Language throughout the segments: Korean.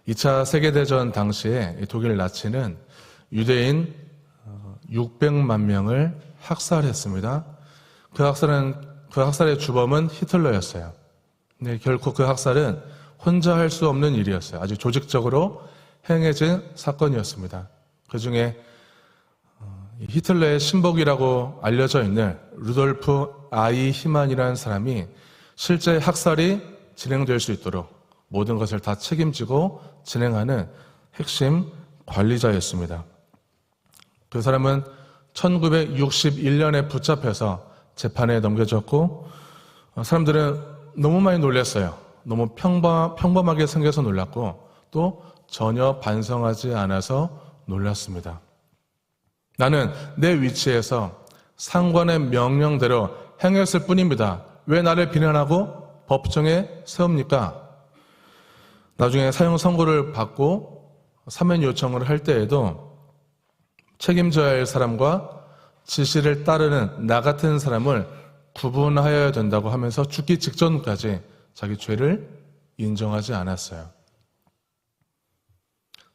2차 세계대전 당시에 독일 나치는 유대인 600만 명을 학살했습니다. 그 학살의 주범은 히틀러였어요. 근데 결코 그 학살은 혼자 할 수 없는 일이었어요. 아주 조직적으로 행해진 사건이었습니다. 그 중에 히틀러의 신복이라고 알려져 있는 루돌프 아이히만이라는 사람이 실제 학살이 진행될 수 있도록 모든 것을 다 책임지고 진행하는 핵심 관리자였습니다. 그 사람은 1961년에 붙잡혀서 재판에 넘겨졌고 사람들은 너무 많이 놀랐어요. 너무 평범하게 생겨서 놀랐고 또 전혀 반성하지 않아서 놀랐습니다. 나는 내 위치에서 상관의 명령대로 행했을 뿐입니다. 왜 나를 비난하고 법정에 세웁니까? 나중에 사형 선고를 받고 사면 요청을 할 때에도 책임져야 할 사람과 지시를 따르는 나 같은 사람을 구분하여야 된다고 하면서 죽기 직전까지 자기 죄를 인정하지 않았어요.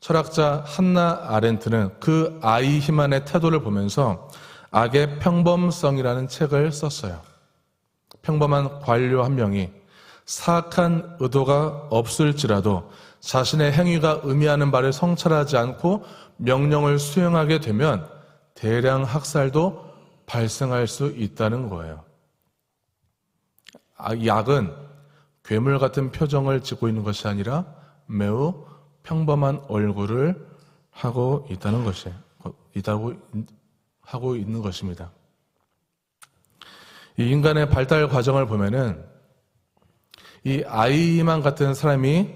철학자 한나 아렌트는 그 아이히만의 태도를 보면서 악의 평범성이라는 책을 썼어요. 평범한 관료 한 명이 사악한 의도가 없을지라도 자신의 행위가 의미하는 바를 성찰하지 않고 명령을 수행하게 되면 대량 학살도 발생할 수 있다는 거예요. 이 악은 괴물 같은 표정을 짓고 있는 것이 아니라 매우 평범한 얼굴을 하고 있다는 하고 있는 것입니다. 이 인간의 발달 과정을 보면은 이 아이만 같은 사람이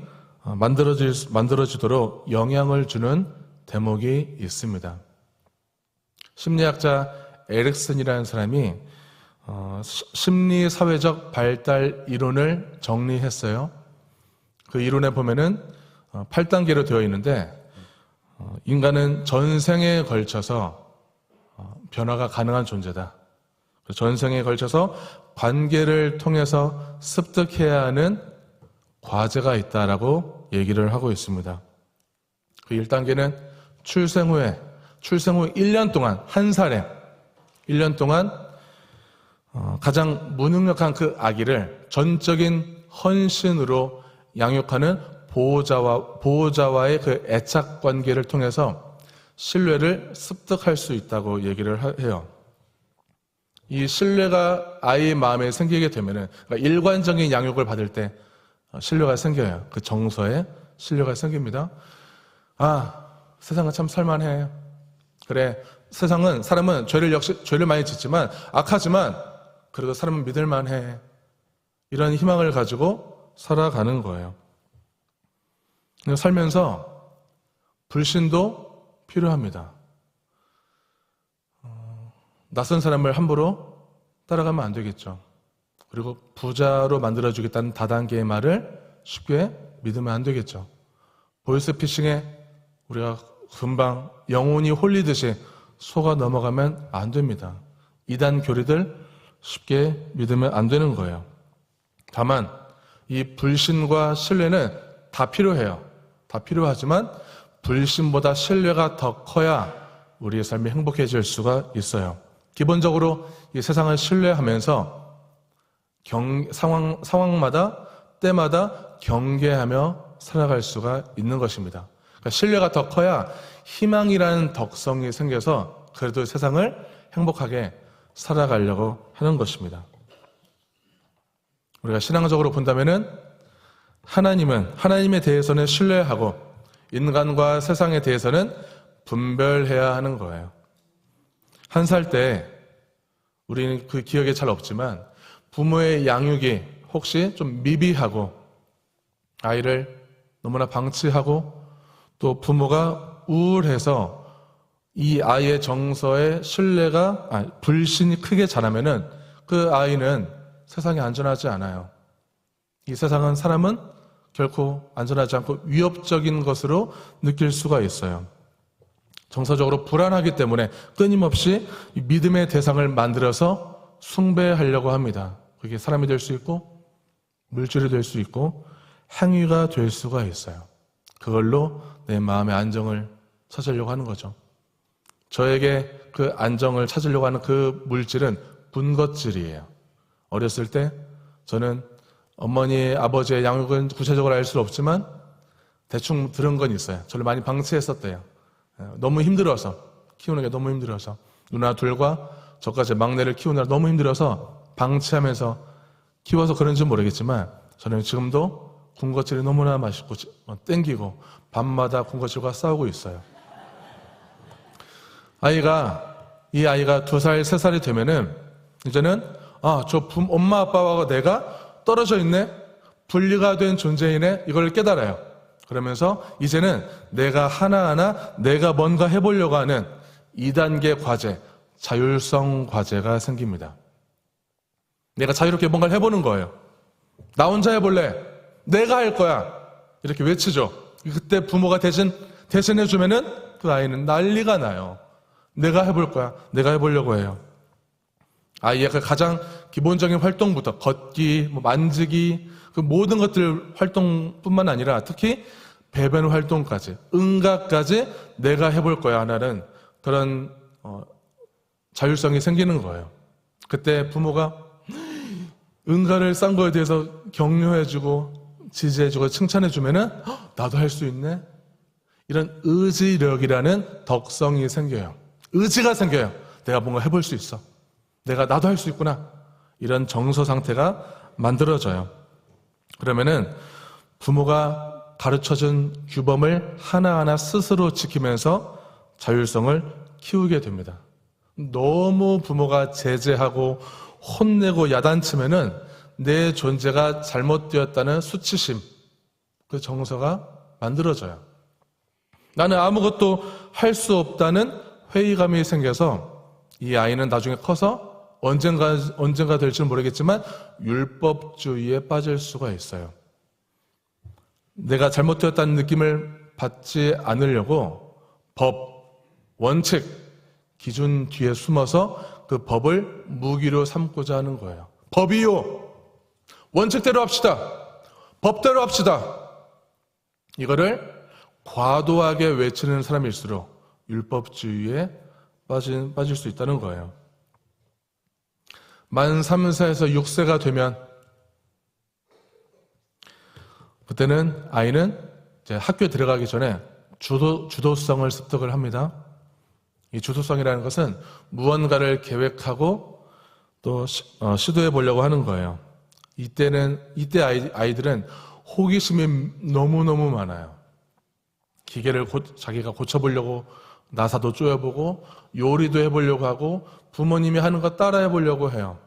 만들어지도록 영향을 주는 대목이 있습니다. 심리학자 에릭슨이라는 사람이 심리사회적 발달 이론을 정리했어요. 그 이론에 보면은 8단계로 되어 있는데 인간은 전생에 걸쳐서 변화가 가능한 존재다. 전생에 걸쳐서 관계를 통해서 습득해야 하는 과제가 있다라고 얘기를 하고 있습니다. 그 1단계는 출생 후 1년 동안, 한 살에 1년 동안 가장 무능력한 그 아기를 전적인 헌신으로 양육하는 보호자와의 그 애착 관계를 통해서 신뢰를 습득할 수 있다고 얘기를 해요. 이 신뢰가 아이의 마음에 생기게 되면은, 그러니까 일관적인 양육을 받을 때 신뢰가 생겨요. 그 정서에 신뢰가 생깁니다. 아, 세상은 참 살만해. 그래, 사람은 죄를 많이 짓지만, 악하지만, 그래도 사람은 믿을만해. 이런 희망을 가지고 살아가는 거예요. 살면서 불신도 필요합니다. 낯선 사람을 함부로 따라가면 안 되겠죠. 그리고 부자로 만들어주겠다는 다단계의 말을 쉽게 믿으면 안 되겠죠. 보이스피싱에 우리가 금방 영혼이 홀리듯이 속아 넘어가면 안 됩니다. 이단 교리들 쉽게 믿으면 안 되는 거예요. 다만 이 불신과 신뢰는 다 필요해요. 다 필요하지만 불신보다 신뢰가 더 커야 우리의 삶이 행복해질 수가 있어요. 기본적으로 이 세상을 신뢰하면서 상황마다 때마다 경계하며 살아갈 수가 있는 것입니다. 그러니까 신뢰가 더 커야 희망이라는 덕성이 생겨서 그래도 세상을 행복하게 살아가려고 하는 것입니다. 우리가 신앙적으로 본다면은 하나님에 대해서는 신뢰하고 인간과 세상에 대해서는 분별해야 하는 거예요. 한 살 때 우리는 그 기억이 잘 없지만 부모의 양육이 혹시 좀 미비하고 아이를 너무나 방치하고 또 부모가 우울해서 이 아이의 정서에 불신이 크게 자라면은 그 아이는 세상에 안전하지 않아요. 이 세상은 사람은 결코 안전하지 않고 위협적인 것으로 느낄 수가 있어요. 정서적으로 불안하기 때문에 끊임없이 믿음의 대상을 만들어서 숭배하려고 합니다. 그게 사람이 될 수 있고 물질이 될 수 있고 행위가 될 수가 있어요. 그걸로 내 마음의 안정을 찾으려고 하는 거죠. 저에게 그 안정을 찾으려고 하는 그 물질은 분것질이에요. 어렸을 때 저는 어머니, 아버지의 양육은 구체적으로 알 수 없지만 대충 들은 건 있어요. 저를 많이 방치했었대요. 너무 힘들어서, 키우는 게 너무 힘들어서, 누나 둘과 저까지 막내를 키우느라 너무 힘들어서 방치하면서 키워서 그런지 모르겠지만 저는 지금도 군것질이 너무나 맛있고 땡기고 밤마다 군것질과 싸우고 있어요. 이 아이가 2살, 3살이 되면은 이제는 엄마 아빠와 내가 떨어져 있네, 분리가 된 존재이네, 이걸 깨달아요. 그러면서 이제는 내가 하나하나 내가 뭔가 해보려고 하는 2단계 과제, 자율성 과제가 생깁니다. 내가 자유롭게 뭔가를 해보는 거예요. 나 혼자 해볼래, 내가 할 거야, 이렇게 외치죠. 그때 부모가 대신해주면은 그 아이는 난리가 나요. 내가 해볼 거야, 내가 해보려고 해요. 아이의 그 가장 기본적인 활동부터 걷기, 만지기, 그 모든 것들 활동뿐만 아니라 특히 배변 활동까지, 응가까지 내가 해볼 거야 하는 그런 자율성이 생기는 거예요. 그때 부모가 응가를 싼 거에 대해서 격려해주고 지지해주고 칭찬해주면은 나도 할 수 있네, 이런 의지력이라는 덕성이 생겨요. 의지가 생겨요. 내가 뭔가 해볼 수 있어, 나도 할 수 있구나, 이런 정서 상태가 만들어져요. 그러면은 부모가 가르쳐준 규범을 하나하나 스스로 지키면서 자율성을 키우게 됩니다. 너무 부모가 제재하고 혼내고 야단치면은 내 존재가 잘못되었다는 수치심, 그 정서가 만들어져요. 나는 아무것도 할 수 없다는 회의감이 생겨서 이 아이는 나중에 커서 언젠가 될지는 모르겠지만 율법주의에 빠질 수가 있어요. 내가 잘못되었다는 느낌을 받지 않으려고 법, 원칙, 기준 뒤에 숨어서 그 법을 무기로 삼고자 하는 거예요. 법이요, 원칙대로 합시다, 법대로 합시다, 이거를 과도하게 외치는 사람일수록 율법주의에 빠질 수 있다는 거예요. 만 3세에서 6세가 되면 그때는 아이는 이제 학교에 들어가기 전에 주도성을 습득을 합니다. 이 주도성이라는 것은 무언가를 계획하고 또 시도해 보려고 하는 거예요. 이때 아이들은 호기심이 너무너무 많아요. 기계를 자기가 고쳐보려고 나사도 쪼여보고 요리도 해보려고 하고 부모님이 하는 거 따라해 보려고 해요.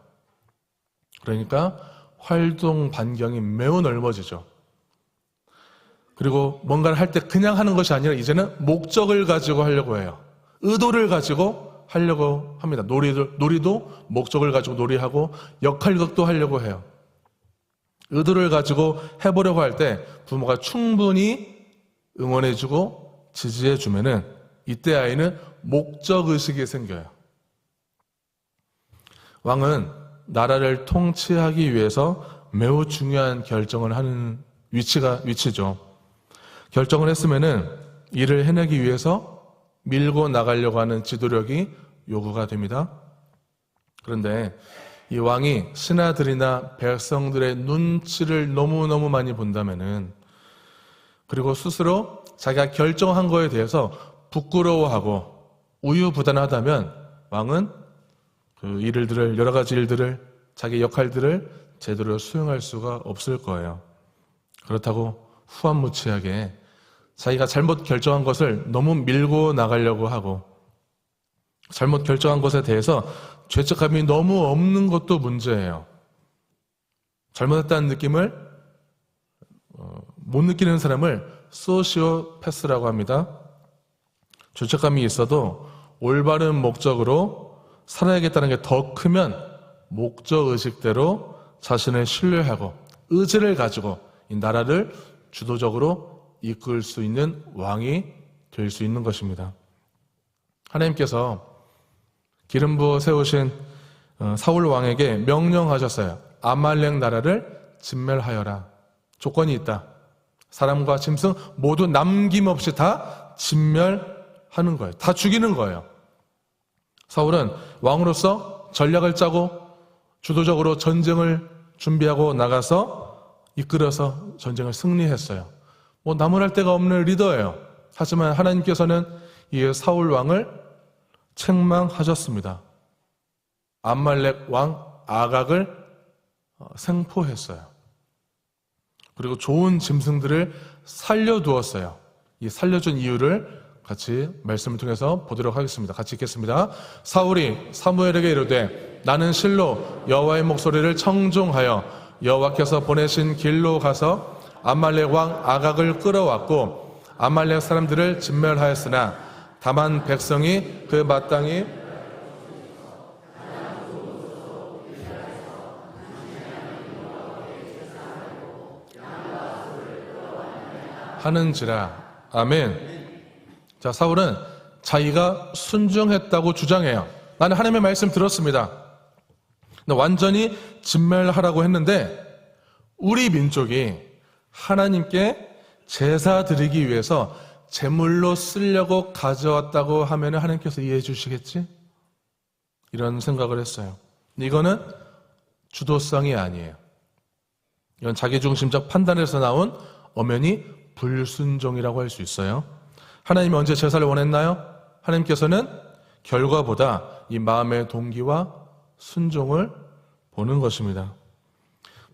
그러니까 활동 반경이 매우 넓어지죠. 그리고 뭔가를 할 때 그냥 하는 것이 아니라 이제는 목적을 가지고 하려고 해요. 의도를 가지고 하려고 합니다. 놀이도 목적을 가지고 놀이하고 역할극도 하려고 해요. 의도를 가지고 해보려고 할 때 부모가 충분히 응원해주고 지지해주면은 이때 아이는 목적의식이 생겨요. 왕은 나라를 통치하기 위해서 매우 중요한 결정을 하는 위치죠. 결정을 했으면은 이를 해내기 위해서 밀고 나가려고 하는 지도력이 요구가 됩니다. 그런데 이 왕이 신하들이나 백성들의 눈치를 너무너무 많이 본다면은, 그리고 스스로 자기가 결정한 거에 대해서 부끄러워하고 우유부단하다면 왕은 여러 가지 일들을, 자기 역할들을 제대로 수행할 수가 없을 거예요. 그렇다고 후한무치하게 자기가 잘못 결정한 것을 너무 밀고 나가려고 하고 잘못 결정한 것에 대해서 죄책감이 너무 없는 것도 문제예요. 잘못했다는 느낌을 못 느끼는 사람을 소시오패스라고 합니다. 죄책감이 있어도 올바른 목적으로 살아야겠다는 게 더 크면 목적의식대로 자신을 신뢰하고 의지를 가지고 이 나라를 주도적으로 이끌 수 있는 왕이 될 수 있는 것입니다. 하나님께서 기름 부어 세우신 사울 왕에게 명령하셨어요. 아말렉 나라를 진멸하여라. 조건이 있다. 사람과 짐승 모두 남김없이 다 진멸하는 거예요. 다 죽이는 거예요. 사울은 왕으로서 전략을 짜고 주도적으로 전쟁을 준비하고 나가서 이끌어서 전쟁을 승리했어요. 나무랄 데가 없는 리더예요. 하지만 하나님께서는 이 사울 왕을 책망하셨습니다. 암말렉 왕 아각을 생포했어요. 그리고 좋은 짐승들을 살려두었어요. 이 살려준 이유를 같이 말씀을 통해서 보도록 하겠습니다. 같이 읽겠습니다. 사울이 사무엘에게 이르되 나는 실로 여호와의 목소리를 청종하여 여호와께서 보내신 길로 가서 암말렉 왕 아각을 끌어왔고 암말렉 사람들을 진멸하였으나 다만 백성이 그 마땅히 하는지라. 아멘. 자, 사울은 자기가 순종했다고 주장해요. 나는 하나님의 말씀 들었습니다. 완전히 진멸하라고 했는데 우리 민족이 하나님께 제사 드리기 위해서 제물로 쓰려고 가져왔다고 하면 하나님께서 이해해 주시겠지? 이런 생각을 했어요. 이거는 주도성이 아니에요. 이건 자기중심적 판단에서 나온 엄연히 불순종이라고 할 수 있어요. 하나님이 언제 제사를 원했나요? 하나님께서는 결과보다 이 마음의 동기와 순종을 보는 것입니다.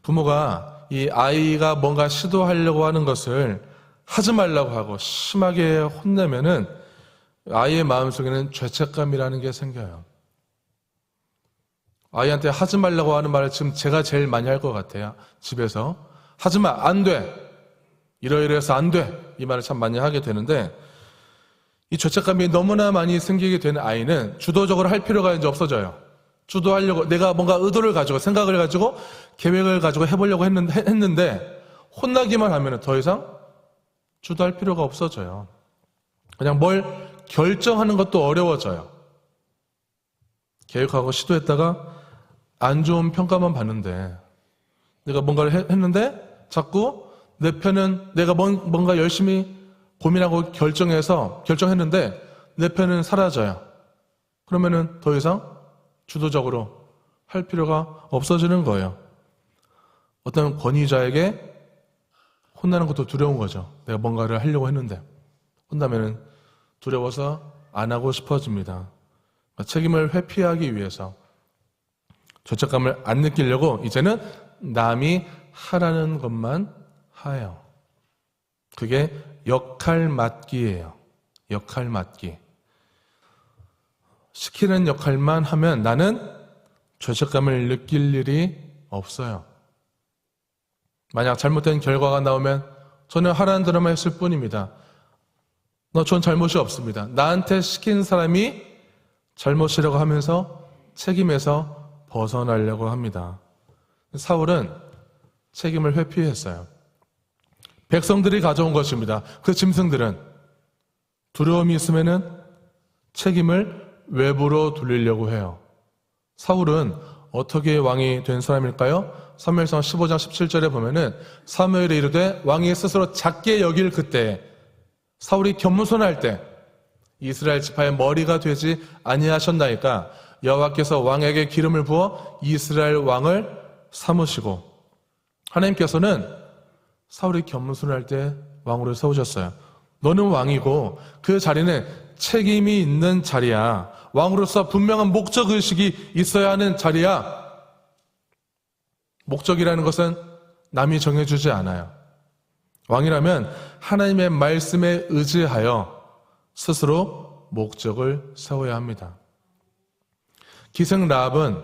부모가 이 아이가 뭔가 시도하려고 하는 것을 하지 말라고 하고 심하게 혼내면은 아이의 마음속에는 죄책감이라는 게 생겨요. 아이한테 하지 말라고 하는 말을 지금 제가 제일 많이 할 것 같아요. 집에서 하지 마, 안 돼. 이러이러해서 안 돼. 이 말을 참 많이 하게 되는데 이 죄책감이 너무나 많이 생기게 되는 아이는 주도적으로 할 필요가 이제 없어져요. 주도하려고 내가 뭔가 의도를 가지고 생각을 가지고 계획을 가지고 해보려고 했는데 혼나기만 하면 더 이상 주도할 필요가 없어져요. 그냥 뭘 결정하는 것도 어려워져요. 계획하고 시도했다가 안 좋은 평가만 받는데 내가 뭔가를 했는데 자꾸 내 편은 내가 뭔가 열심히 고민하고 결정했는데 내 편은 사라져요. 그러면은 더 이상 주도적으로 할 필요가 없어지는 거예요. 어떤 권위자에게 혼나는 것도 두려운 거죠. 내가 뭔가를 하려고 했는데 혼나면은 두려워서 안 하고 싶어집니다. 책임을 회피하기 위해서 죄책감을 안 느끼려고 이제는 남이 하라는 것만 하예요. 그게 역할 맡기예요. 역할 맡기. 시키는 역할만 하면 나는 죄책감을 느낄 일이 없어요. 만약 잘못된 결과가 나오면 저는 하라는 대로만 했을 뿐입니다. 전 잘못이 없습니다. 나한테 시킨 사람이 잘못이라고 하면서 책임에서 벗어나려고 합니다. 사울은 책임을 회피했어요. 백성들이 가져온 것입니다. 그 짐승들은 두려움이 있으면은 책임을 외부로 돌리려고 해요. 사울은 어떻게 왕이 된 사람일까요? 사무엘상 15장 17절에 보면은 사무엘이 이르되 왕이 스스로 작게 여길 그때 사울이 겸손할 때 이스라엘 지파의 머리가 되지 아니하셨나이까 여호와께서 왕에게 기름을 부어 이스라엘 왕을 삼으시고 하나님께서는 사울이 겸손할 때 왕으로 세우셨어요. 너는 왕이고 그 자리는 책임이 있는 자리야. 왕으로서 분명한 목적의식이 있어야 하는 자리야. 목적이라는 것은 남이 정해주지 않아요. 왕이라면 하나님의 말씀에 의지하여 스스로 목적을 세워야 합니다. 기생 라합은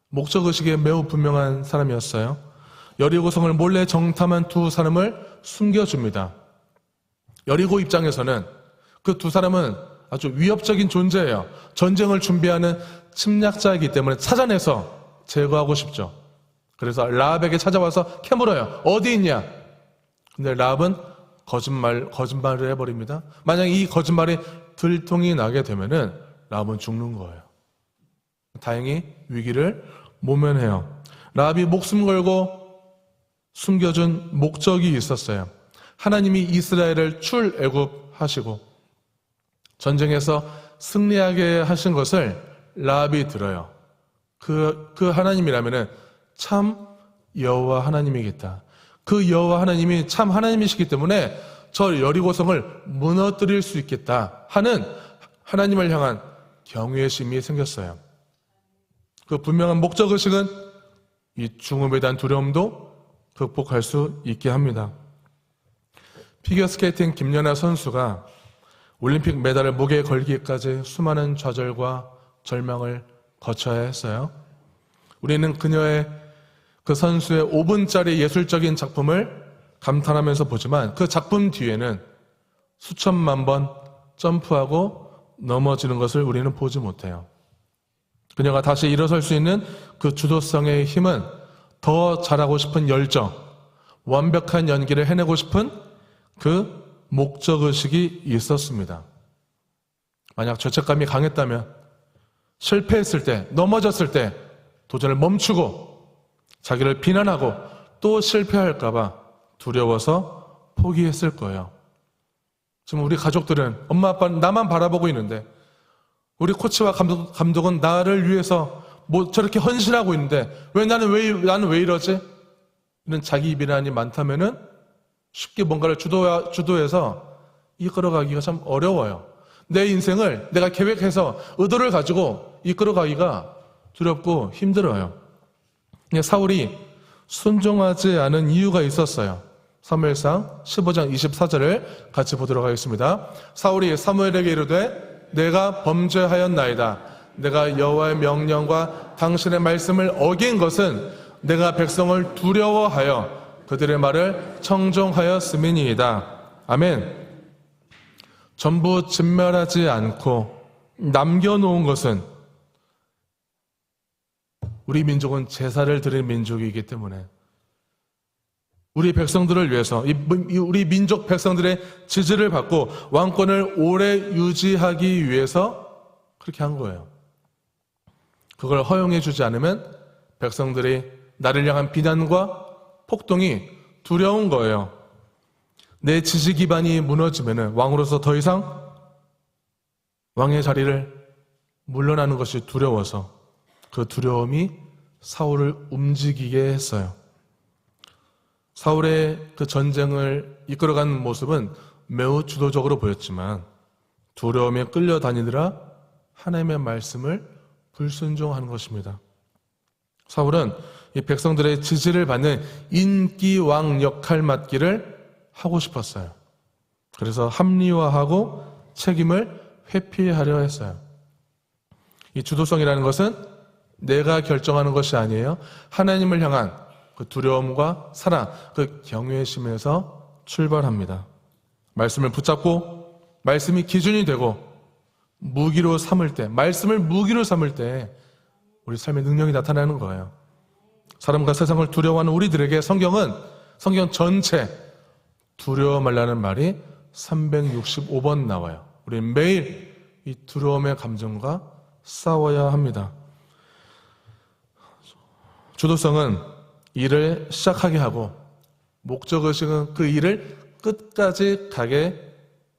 목적의식에 매우 분명한 사람이었어요. 여리고성을 몰래 정탐한 두 사람을 숨겨줍니다. 여리고 입장에서는 그 두 사람은 아주 위협적인 존재예요. 전쟁을 준비하는 침략자이기 때문에 찾아내서 제거하고 싶죠. 그래서 라합에게 찾아와서 캐물어요. 어디 있냐? 근데 라합은 거짓말을 해버립니다. 만약 이 거짓말이 들통이 나게 되면은 라합은 죽는 거예요. 다행히 위기를 모면해요. 라합이 목숨 걸고 숨겨준 목적이 있었어요. 하나님이 이스라엘을 출애굽하시고 전쟁에서 승리하게 하신 것을 라합이 들어요. 그 하나님이라면은 참 여호와 하나님이겠다. 그 여호와 하나님이 참 하나님이시기 때문에 저 여리고성을 무너뜨릴 수 있겠다 하는 하나님을 향한 경외심이 생겼어요. 그 분명한 목적의식은 이 죽음에 대한 두려움도 극복할 수 있게 합니다. 피겨스케이팅 김연아 선수가 올림픽 메달을 목에 걸기까지 수많은 좌절과 절망을 거쳐야 했어요. 우리는 그녀의 그 선수의 5분짜리 예술적인 작품을 감탄하면서 보지만 그 작품 뒤에는 수천만 번 점프하고 넘어지는 것을 우리는 보지 못해요. 그녀가 다시 일어설 수 있는 그 주도성의 힘은 더 잘하고 싶은 열정, 완벽한 연기를 해내고 싶은 그 목적의식이 있었습니다. 만약 죄책감이 강했다면 실패했을 때, 넘어졌을 때 도전을 멈추고 자기를 비난하고 또 실패할까봐 두려워서 포기했을 거예요. 지금 우리 가족들은 엄마, 아빠는 나만 바라보고 있는데 우리 코치와 감독은 나를 위해서 뭐 저렇게 헌신하고 있는데 나는 왜 이러지? 이런 자기 비난이 많다면은 쉽게 뭔가를 주도해서 이끌어가기가 참 어려워요. 내 인생을 내가 계획해서 의도를 가지고 이끌어가기가 두렵고 힘들어요. 사울이 순종하지 않은 이유가 있었어요. 사무엘상 15장 24절을 같이 보도록 하겠습니다. 사울이 사무엘에게 이르되 내가 범죄하였나이다. 내가 여호와의 명령과 당신의 말씀을 어긴 것은 내가 백성을 두려워하여 그들의 말을 청종하였음이니이다. 아멘. 전부 진멸하지 않고 남겨놓은 것은 우리 민족은 제사를 드릴 민족이기 때문에 우리 백성들을 위해서 우리 민족 백성들의 지지를 받고 왕권을 오래 유지하기 위해서 그렇게 한 거예요. 그걸 허용해 주지 않으면 백성들이 나를 향한 비난과 폭동이 두려운 거예요. 내 지지 기반이 무너지면 왕으로서 더 이상 왕의 자리를 물러나는 것이 두려워서 그 두려움이 사울을 움직이게 했어요. 사울의 그 전쟁을 이끌어가는 모습은 매우 주도적으로 보였지만 두려움에 끌려다니느라 하나님의 말씀을 불순종하는 것입니다. 사울은 이 백성들의 지지를 받는 인기왕 역할 맡기를 하고 싶었어요. 그래서 합리화하고 책임을 회피하려 했어요. 이 주도성이라는 것은 내가 결정하는 것이 아니에요. 하나님을 향한 그 두려움과 사랑, 그 경외심에서 출발합니다. 말씀을 붙잡고 말씀이 기준이 되고 무기로 삼을 때, 말씀을 무기로 삼을 때 우리 삶의 능력이 나타나는 거예요. 사람과 세상을 두려워하는 우리들에게 성경 전체 두려워 말라는 말이 365번 나와요. 우리는 매일 이 두려움의 감정과 싸워야 합니다. 주도성은 일을 시작하게 하고 목적의식은 그 일을 끝까지 가게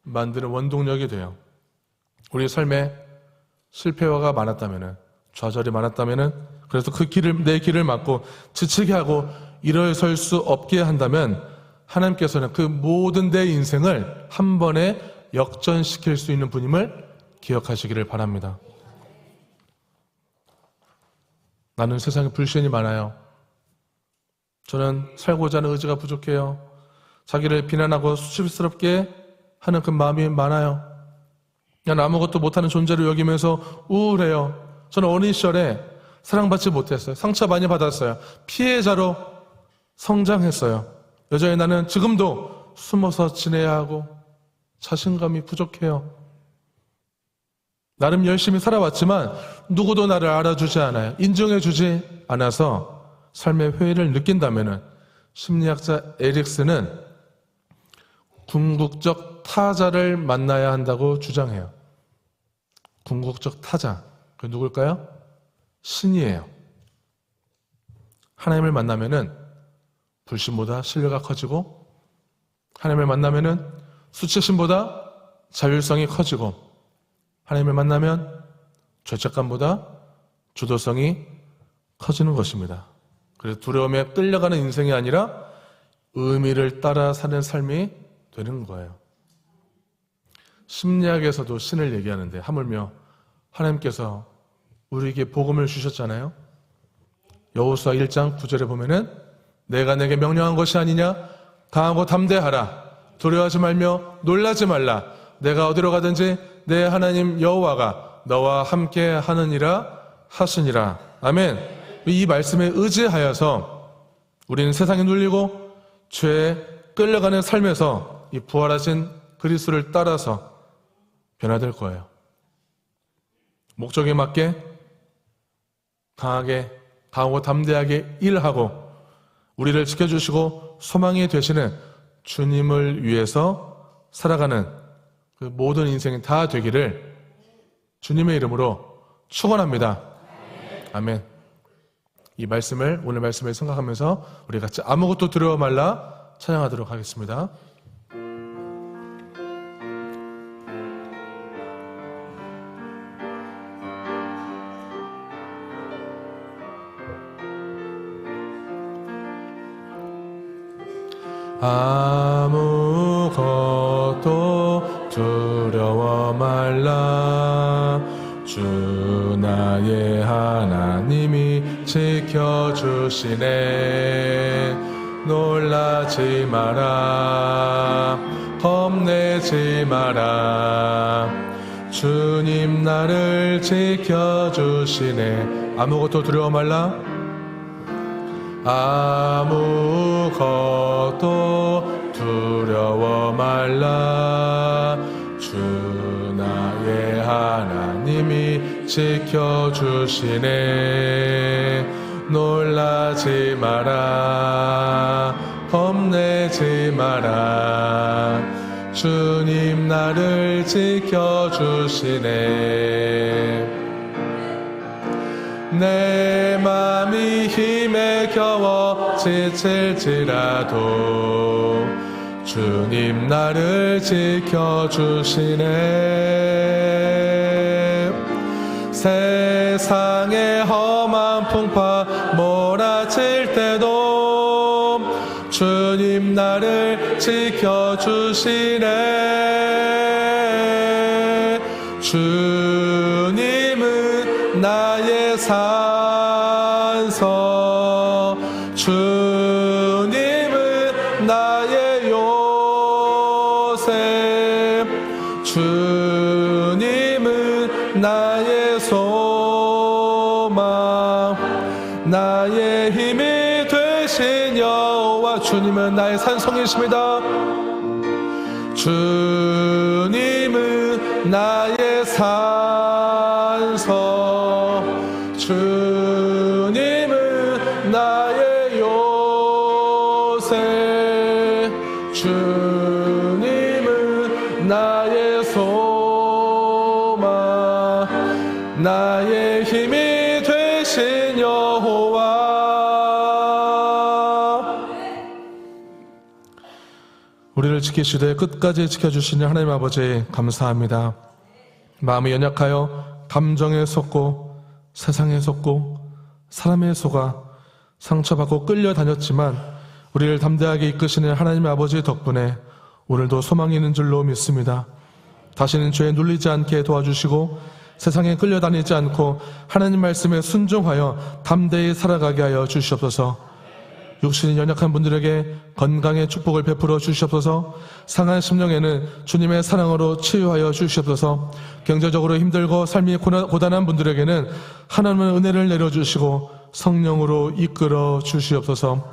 만드는 원동력이 돼요. 우리 삶에 실패가 많았다면, 좌절이 많았다면, 그래서 내 길을 막고 지치게 하고 일어설 수 없게 한다면 하나님께서는 그 모든 내 인생을 한 번에 역전시킬 수 있는 분임을 기억하시기를 바랍니다. 나는 세상에 불신이 많아요. 저는 살고자 하는 의지가 부족해요. 자기를 비난하고 수치스럽게 하는 그 마음이 많아요. 난 아무것도 못하는 존재로 여기면서 우울해요. 저는 어린 시절에 사랑받지 못했어요. 상처 많이 받았어요. 피해자로 성장했어요. 여전히 나는 지금도 숨어서 지내야 하고 자신감이 부족해요. 나름 열심히 살아왔지만 누구도 나를 알아주지 않아요. 인정해주지 않아서 삶의 회의를 느낀다면 심리학자 에릭슨은 궁극적 타자를 만나야 한다고 주장해요. 궁극적 타자, 그 누굴까요? 신이에요. 하나님을 만나면은 불신보다 신뢰가 커지고 하나님을 만나면은 수치심보다 자율성이 커지고, 하나님을 만나면 죄책감보다 주도성이 커지는 것입니다. 그래서 두려움에 끌려가는 인생이 아니라 의미를 따라 사는 삶이 되는 거예요. 심리학에서도 신을 얘기하는데, 하물며 하나님께서 우리에게 복음을 주셨잖아요. 여호수아 1장 9절에 보면은 내가 내게 명령한 것이 아니냐? 강하고 담대하라. 두려워하지 말며 놀라지 말라. 내가 어디로 가든지 내 하나님 여호와가 너와 함께 하느니라 하시니라. 아멘. 이 말씀에 의지하여서 우리는 세상에 눌리고 죄에 끌려가는 삶에서 이 부활하신 그리스도를 따라서 변화될 거예요. 목적에 맞게 강하고 담대하게 일하고 우리를 지켜주시고 소망이 되시는 주님을 위해서 살아가는 그 모든 인생이 다 되기를 주님의 이름으로 축원합니다. 아멘. 이 말씀을, 오늘 말씀을 생각하면서 우리 같이 아무것도 두려워 말라 찬양하도록 하겠습니다. 아무것도 두려워 말라. 주 나의 하나님이 지켜주시네. 놀라지 마라. 겁내지 마라. 주님 나를 지켜주시네. 아무것도 두려워 말라. 아무것도 두려워 말라. 주 나의 하나님이 지켜주시네. 놀라지 마라. 겁내지 마라. 주님 나를 지켜주시네. 내 맘이 힘에 겨워 지칠지라도 주님 나를 지켜주시네. 세상의 험한 풍파 몰아칠 때도 주님 나를 지켜주시네. 주님은 나의 산서, 주님은 나의 요새, 주님은 나의 소망, 나의 힘이 되신 여호와. 주님은 나의 산성이십니다. 주님은 나의 산성, 주님은 나의 요새, 주님은 나의 소망, 나의 힘이 되신 여호와. 우리를 지키시되 끝까지 지켜주시는 하나님 아버지 감사합니다. 마음이 연약하여 감정에 속고 세상에 속고 사람에 속아 상처받고 끌려다녔지만 우리를 담대하게 이끄시는 하나님 아버지 덕분에 오늘도 소망이 있는 줄로 믿습니다. 다시는 죄에 눌리지 않게 도와주시고 세상에 끌려다니지 않고 하나님 말씀에 순종하여 담대히 살아가게 하여 주시옵소서. 육신이 연약한 분들에게 건강의 축복을 베풀어 주시옵소서. 상한 심령에는 주님의 사랑으로 치유하여 주시옵소서. 경제적으로 힘들고 삶이 고단한 분들에게는 하나님의 은혜를 내려주시고 성령으로 이끌어 주시옵소서.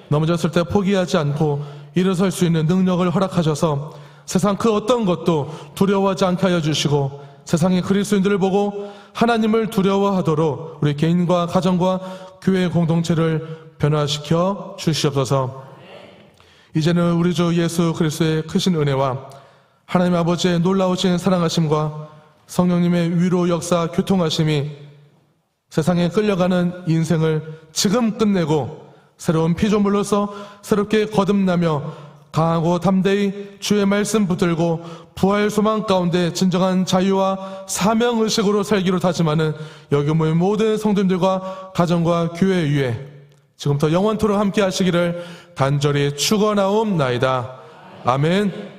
넘어졌을 때 포기하지 않고 일어설 수 있는 능력을 허락하셔서 세상 그 어떤 것도 두려워하지 않게 하여 주시고 세상의 그리스도인들을 보고 하나님을 두려워하도록 우리 개인과 가정과 교회 공동체를 변화시켜 주시옵소서. 이제는 우리 주 예수 그리스도의 크신 은혜와 하나님 아버지의 놀라우신 사랑하심과 성령님의 위로 역사 교통하심이 세상에 끌려가는 인생을 지금 끝내고 새로운 피조물로서 새롭게 거듭나며 강하고 담대히 주의 말씀 붙들고 부활 소망 가운데 진정한 자유와 사명의식으로 살기로 다짐하는 여기 모인 모든 성도님들과 가정과 교회 위에 지금부터 영원토록 함께 하시기를 간절히 축원하옵나이다. 아멘.